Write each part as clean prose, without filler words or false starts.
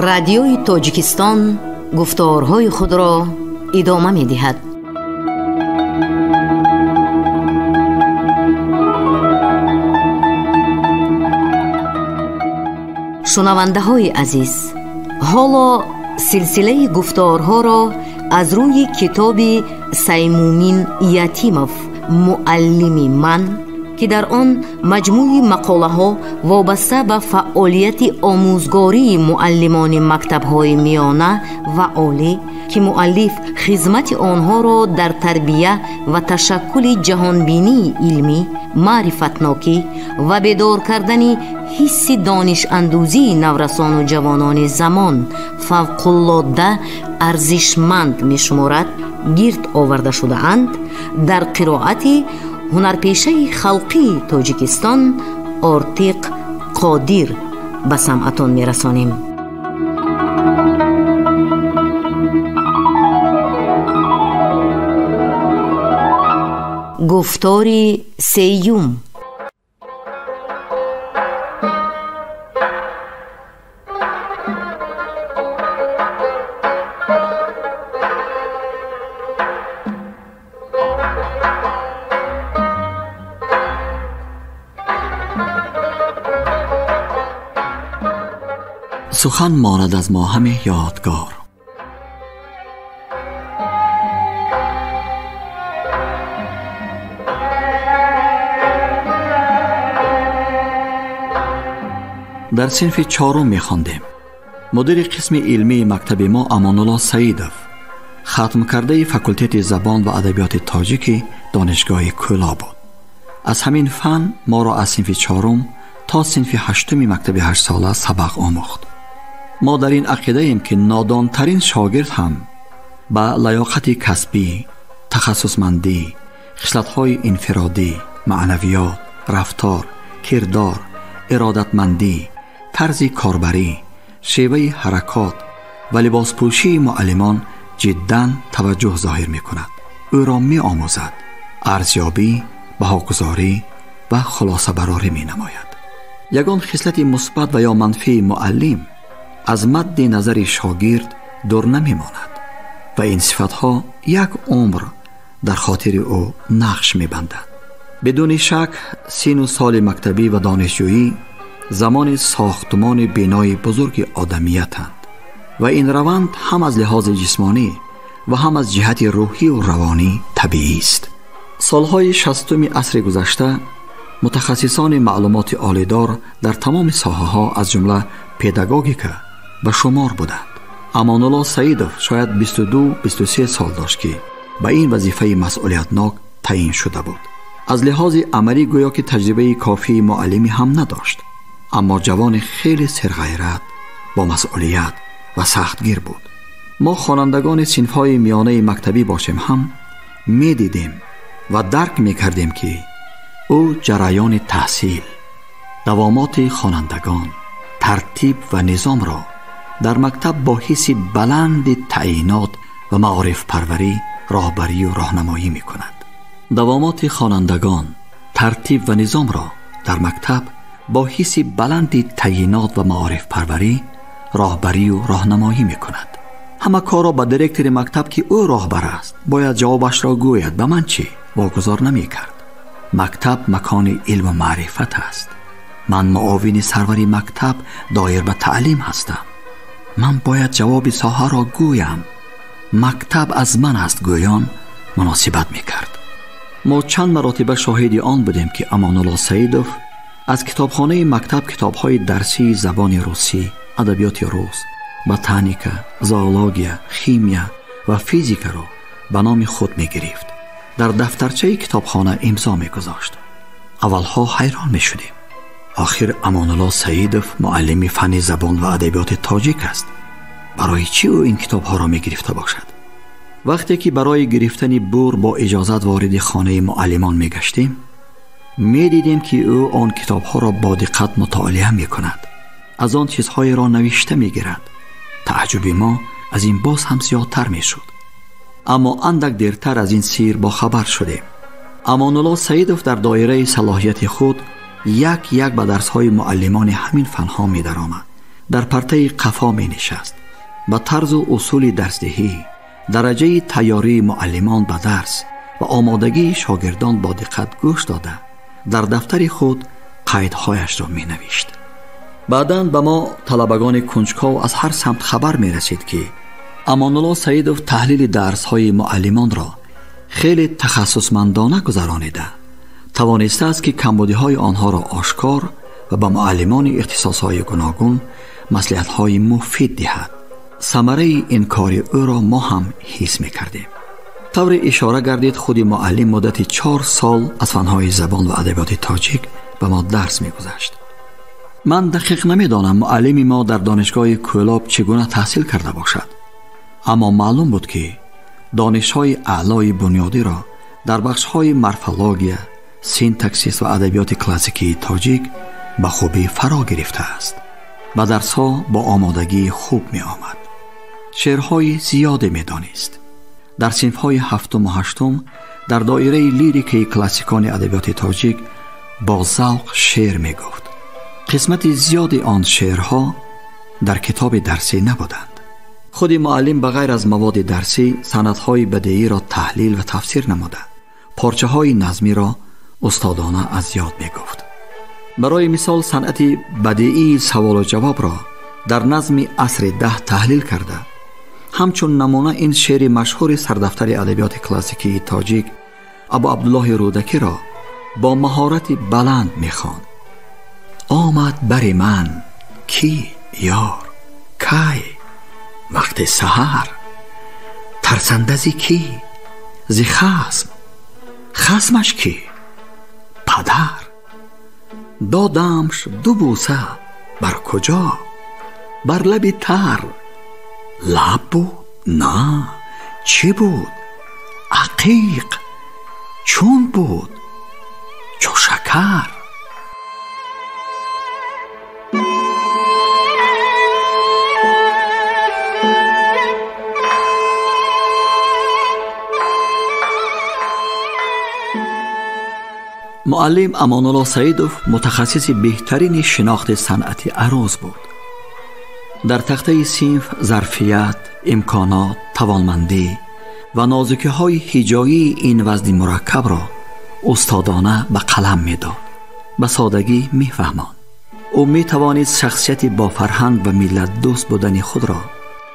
رادیوی تاجیکستان گفتارهای خود را ادامه می دهد. شنونده های عزیز، حالا سلسله گفتارها را از روی کتاب سیمومین یتیموف معلم من که در آن مجموعی مقاله ها وابسته به فعالیت آموزگاری معلمان مکتب های میانه و عالی که مؤلف خدمت آنها را در تربیه و تشکل جهانبینی علمی، معرفتناکی و بیدار کردن حس دانش اندوزی نورسان و جوانان زمان فوق‌العاده ارزشمند می شمارد گرد آورده شده اند. در قرائت هنرپیشه خلقی تاجیکستان آرتیق قادر به سمعتان می رسانیم. گفتاری سیوم. سخن ماند از ما همه یادگار. در صنف 4 می‌خواندیم. مدیر قسم علمی مکتب ما امان‌الله سعیدوف، ختم کرده فاکولته زبان و ادبیات تاجیک دانشگاه کولا بود. از همین فن ما را از صنف 4 تا صنف 8 مکتب 8 ساله سبق آموخت. ما در این عقیده ایم که نادانترین شاگرد هم با لیاقت کسبی، تخصصمندی، خصلت‌های انفرادی، معنویات، رفتار، کردار، ارادتمندی، طرز کاربری، شیوه حرکات و لباس پوشی معلمان جداً توجه ظاهر می کند. او را می آموزد، ارزیابی، بهاگذاری و خلاصه برآوری می نماید. یگان خصلت مثبت و یا منفی معلم از مد نظر شاگرد دور نمی ماند و این صفتها یک عمر در خاطر او نقش می بندند. بدون شک سین و سال مکتبی و دانشجویی زمان ساختمان بنای بزرگ آدمیتند و این روند هم از لحاظ جسمانی و هم از جهت روحی و روانی طبیعی است. سالهای 60 عصر گذشته متخصصان معلومات عالی‌دار در تمام ساحه‌ها از جمله پداگوژیک به شمار بودند. امان‌الله سعیدوف شاید 22-23 سال داشت که به این وظیفه مسئولیتناک تعیین شده بود. از لحاظ عملی گویا که تجربه کافی معلمی هم نداشت، اما جوان خیلی سرغیرت، با مسئولیت و سختگیر بود. ما خوانندگان صنف‌های میانه مکتبی باشیم هم می دیدیم و درک می کردیم که او جریان تحصیل، دوامات خوانندگان، ترتیب و نظام را در مکتب با حس بلند تعیینات و معارف پروری راهبری و راهنمایی می کند. دوامات خوانندگان، ترتیب و نظام را در مکتب با حس بلند تعیینات و معارف پروری راهبری و راهنمایی می کند. همه کار را به دیرکتور مکتب که او راهبر است باید جوابش را گوید. به من چی؟ واگذار نمی کرد. مکتب مکان علم و معرفت است. من معاون سروری مکتب دایر به تعلیم هستم. من باید جواب ساحه را گویم. مکتب از من است گویان مناسبت می کرد. ما چند مراتبه شاهد آن بودیم که امان‌الله سعیدوف از کتابخانه مکتب کتاب‌های درسی زبان روسی، ادبیات روس، بوتانیکا، زئولوژی، شیمی و فیزیک را به نام خود می گرفت. در دفترچه کتابخانه امضا می گذاشت. اولها حیران می شدیم. آخر امان‌الله سعیدوف معلم فن زبان و ادبیات تاجیک است. برای چی او این کتاب‌ها را می گرفته باشد؟ وقتی که برای گرفتن بور با اجازت وارد خانه معلمان می گشتیم، می دیدیم که او آن کتاب‌ها را با دقت مطالعه می کند. از آن چیزهای را نوشته می گیرد. تعجب ما از این باز هم زیادتر می شد. اما اندک دیرتر از این سیر با خبر شدیم. امان‌الله سعیدوف در دایره صلاحیت خود یک به درس‌های معلمان همین فنها می درآمد در پرته قفا می نشست. با طرز و اصول درسدهی، درجه تیاری معلمان به درس و آمادگی شاگردان با دقت گوش داده در دفتر خود قیدهایش را می نوشت. بعداً به ما طلبگان کنجکاو از هر سمت خبر می رسید که امان الله سیدوف تحلیل درس های معلمان را خیلی تخصصمندانه گذرانیده توانسته است که کمبودی های آنها را آشکار و به معلمان اختصاص های گوناگون مصلحت های مفید دهد. ثمره این کار او را ما هم حس می کردیم. طور اشاره گردید خود معلم مدت 4 سال از فنهای زبان و ادبیات تاجیک به ما درس می گذاشت. من دقیق نمی دانم معلم ما در دانشگاه کولاب چگونه تحصیل کرده باشد، اما معلوم بود که دانش‌های اعلای بنیادی را در بخش‌های مورفولوژی، سینتاکسیس و ادبیات کلاسیکی تاجیک به خوبی فرا گرفته است. به درس‌ها با آمادگی خوب می آمد. شعرهای زیادی می دانست. در صنف‌های 7 و 8 در دایره لیریک کلاسیکان ادبیات تاجیک با ذوق شعر می گفت. قسمت زیادی آن شعرها در کتاب درسی نبودند. خود معلم بغیر از مواد درسی سندهای بدیعی را تحلیل و تفسیر نموده، پارچه های نظمی را استادانه از یاد می گفت. برای مثال صنعت بدیعی سوال و جواب را در نظم عصر 10 تحلیل کرده. همچون نمونه این شعر مشهور سردفتر ادبیات کلاسیکی تاجیک ابو عبدالله رودکی را با مهارت بلند می خواند. آمد بر من کی یار کی وقت سحر، ترسندزی کی زی خصمش کی پدر، دادمش 2 بوسه بر کجا، بر لب تر، لب بود نه چی بود، عقیق چون بود چو شکر. معلم امان الله سیدوف متخصص بهترین شناخت صنعت عروض بود. در تخته صنف ظرفیت، امکانات، توانمندی و نازکی های هجایی این وزن مرکب را استادانه به قلم می داد. به سادگی می فهماند. او می توانید شخصیت با فرهنگ و ملت دوست بودن خود را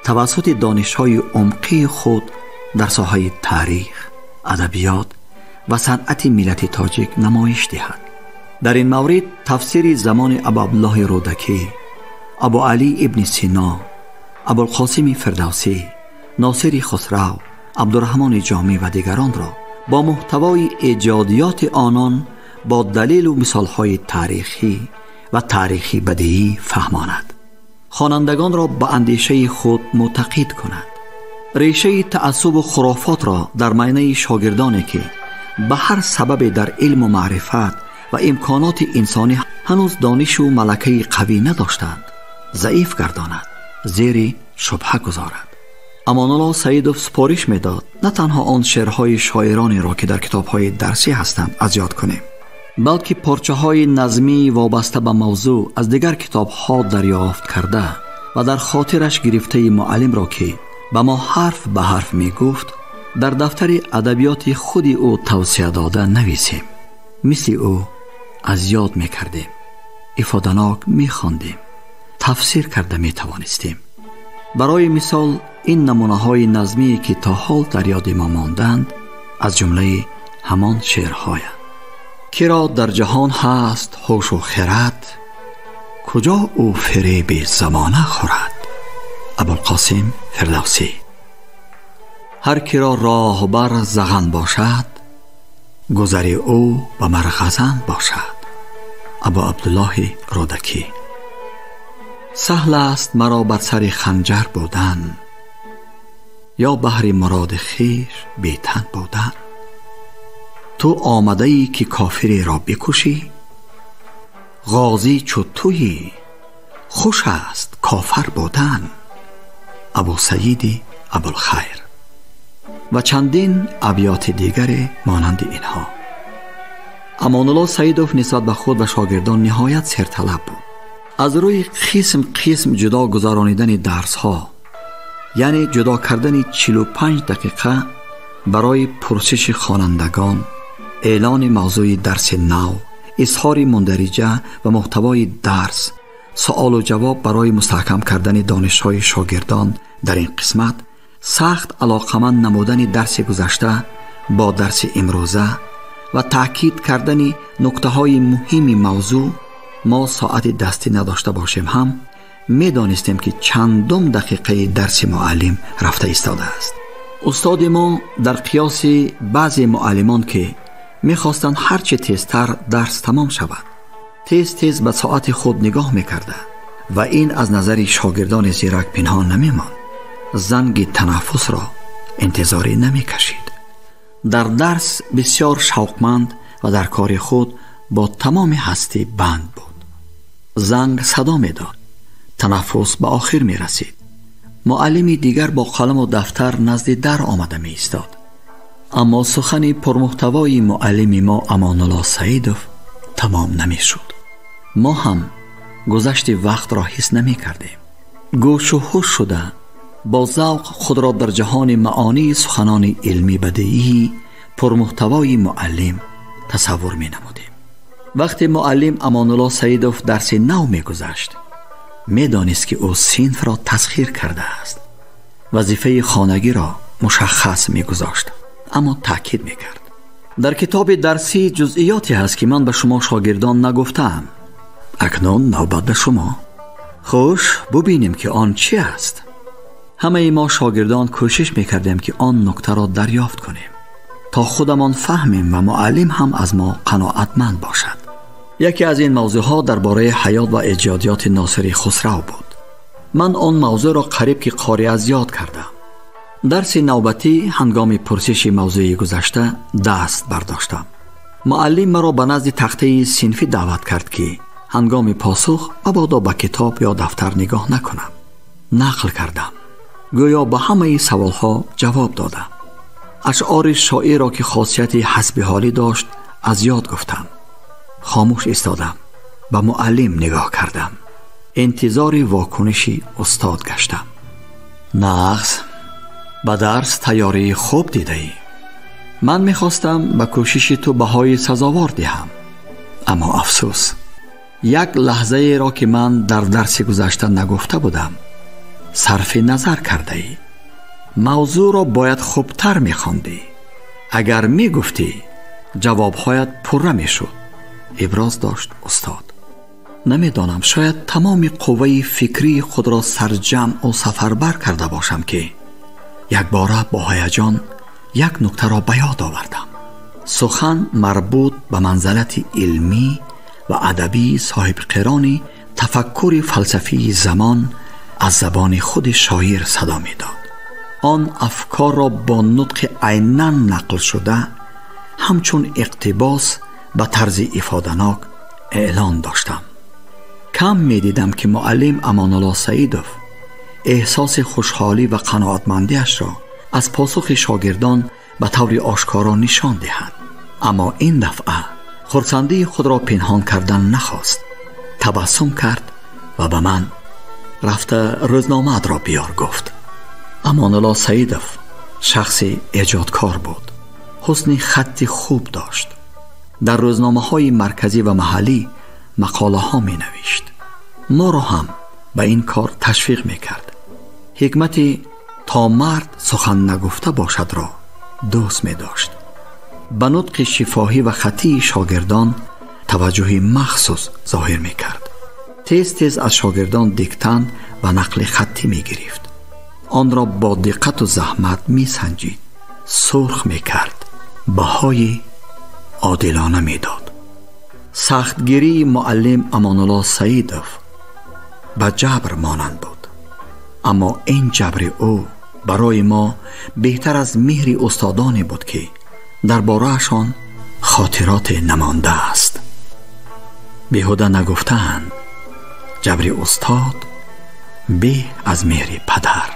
توسط دانش های عمقی خود در ساحه تاریخ، ادبیات و صنعت ملت تاجیک نمایش دهد. در این مورد تفسیر زمان ابو عبدالله رودکی، ابو علی ابن سینا، ابو القاسم فردوسی، ناصر خسرو، عبدالرحمن جامی و دیگران را با محتوای ایجادیات آنان با دلیل و مثالهای تاریخی و تاریخی بدیعی فهماند. خوانندگان را به اندیشه خود معتقد کند. ریشه تعصب و خرافات را در میانه شاگردانی که به هر سبب در علم و معرفت و امکانات انسانی هنوز دانش و ملکه قوی نداشتند ضعیف گرداند، زیر شبهه گذارد. امان الله سیدوف سپارش میداد نه تنها آن شعرهای شاعرانی را که در کتابهای درسی هستند از یاد کنیم، بلکه پارچه های نظمی وابسته به موضوع از دیگر کتابها دریافت کرده و در خاطرش گرفته معلم را که به ما حرف به حرف می گفت در دفتر ادبیات خود او توصیه داده نویسیم. مثل او از یاد می کردیم، افاده‌ناک می خواندیم، تفسیر کرده می توانستیم. برای مثال این نمونه های نظمی که تا حال در یاد ما ماندند از جمله همان شعرهایند. کرا در جهان هست هوش و خرد، کجا او فریب زمانه خورد. ابوالقاسم فردوسی. هر کرا راه بر زغن باشد، گذر او به مرغزن باشد. ابو عبدالله رودکی. سهل است مرا بر سر خنجر بودن، یا بهر مراد خویش بی تن بودن. تو آمده ای که کافری را بکشی، غازی چو تویی خوش است کافر بودن. ابو سعید ابوالخیر. و چندین ابیات دیگر مانند اینها. امان الله سیدوف نسبت به خود و شاگردان نهایت سرطلب بود. از روی قسم جدا گذرانیدن درس ها، یعنی جدا کردن 45 دقیقه برای پرسش خوانندگان، اعلان موضوع درس نو، اظهار مندرجه و محتوای درس، سوال و جواب برای مستحکم کردن دانش‌های شاگردان در این قسمت، سخت علاقمند نمودن درس گذشته با درس امروزه و تأکید کردن نکته‌های مهم موضوع، ما ساعت دستی نداشته باشیم هم می دانستیم که چندم دقیقه درس معلم رفته ایستاده است. استاد ما در قیاس بعضی معلمان که می خواستند هرچه تیزتر درس تمام شود، تیز به ساعت خود نگاه می کرده و این از نظر شاگردان زیرک پنهان نمی ماند. زنگ تنفس را انتظاری نمی کشید. در درس بسیار شوقمند و در کار خود با تمام هستی بند بود. زنگ صدا می داد. تنفس به آخر می رسید. معلمی دیگر با قلم و دفتر نزد در آمده می ایستاد. اما سخن پرمحتوای معلم ما امان الله سعیدوف تمام نمی شد. ما هم گذشت وقت را حس نمی کردیم. گوش و هوش شده با ذوق خود را در جهان معانی سخنان علمی بدیعی پرمحتوای معلم تصور می نمودیم. وقتی معلم امان الله سعیدوف درس نو می گذشت، می دانست که او صنف را تسخیر کرده است. وظیفه خانگی را مشخص می گذاشت، اما تأکید می کرد. در کتاب درسی جزئیاتی هست که من به شما شاگردان نگفتم. اکنون نوبت به شما. خوش ببینیم که آن چی است. همه ما شاگردان کوشش می کردیم که آن نکته را دریافت کنیم تا خودمان فهمیم و معلم هم از ما قناعتمند باشد. یکی از این موضوعها درباره حیات و ایجادیات ناصری خسرو بود. من آن موضوع را قریب که قاری از یاد کردم. درس نوبتی هنگام پرسش موضوع گذشته دست برداشتم. معلم مرا به نزد تخته صنفی دعوت کرد که هنگام پاسخ مبادا به کتاب یا دفتر نگاه نکنم. نقل کردم. گویا به همه سوالها جواب دادم. اشعار شاعر را که خاصیت حسب حالی داشت از یاد گفتم. خاموش ایستادم. به معلم نگاه کردم. انتظار واکنشی استاد گشتم. نغز به درس تیاری خوب دیده ای. من میخواستم به کوشش تو بهای سزاوار دهم، اما افسوس یک لحظه را که من در درس گذشته نگفته بودم صرف نظر کرده ای. موضوع را باید خوبتر میخواندی. اگر میگفتی جوابهایت پره میشد. ابراز داشت استاد. نمیدانم، شاید تمام قوه فکری خود را سرجمع و سفربر کرده باشم که یک باره با هیجان یک نکته را به یاد آوردم. سخن مربوط به منزلت علمی و ادبی صاحب قران تفکر فلسفی زمان از زبان خود شاعر صدا می داد. آن افکار را با نطق عیناً نقل شده همچون اقتباس به طرز افاده‌ناک اعلان داشتم. کم می دیدم که معلم امان الله سعیدوف احساس خوشحالی و قناعتمندیش را از پاسخ شاگردان به طور آشکارا نشان دهند. اما این دفعه خرسندی خود را پنهان کردن نخواست. تبسم کرد و به من رفته روزنامه را بیار گفت. امان الله سعیدوف شخص ایجادکار بود. حسن خط خوب داشت. در روزنامه های مرکزی و محلی مقاله ها می نوشت. ما را هم به این کار تشویق می کرد. حکمت تا مرد سخن نگفته باشد را دوست می داشت. به نطق شفاهی و خطی شاگردان توجه مخصوص ظاهر می کرد. تیز تیز از شاگردان دیکتن و نقل خطی می گرفت. آن را با دقت و زحمت می سنجید. سرخ می کرد. بهای عادلانه می داد. سختگیری معلم امان الله سعیدوف به جبر مانند بود. اما این جبر او برای ما بهتر از مهر استادانی بود که درباره‌شان خاطرات نمانده است. بیهوده نگفتند جبر استاد به از مهر پدر.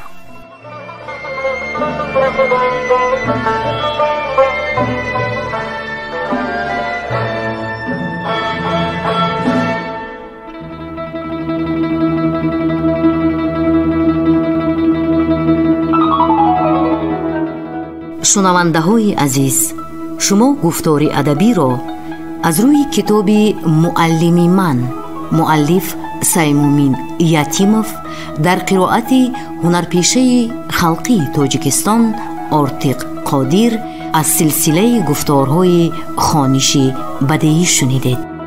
شنونده های عزیز، شما گفتار ادبی را از روی کتاب معلمی من مؤلف سیمومین یتیموف در قرائت هنرپیشه خلقی تاجیکستان آرتیق قادر از سلسله گفتارهای خوانشی بدیعی شنیدید.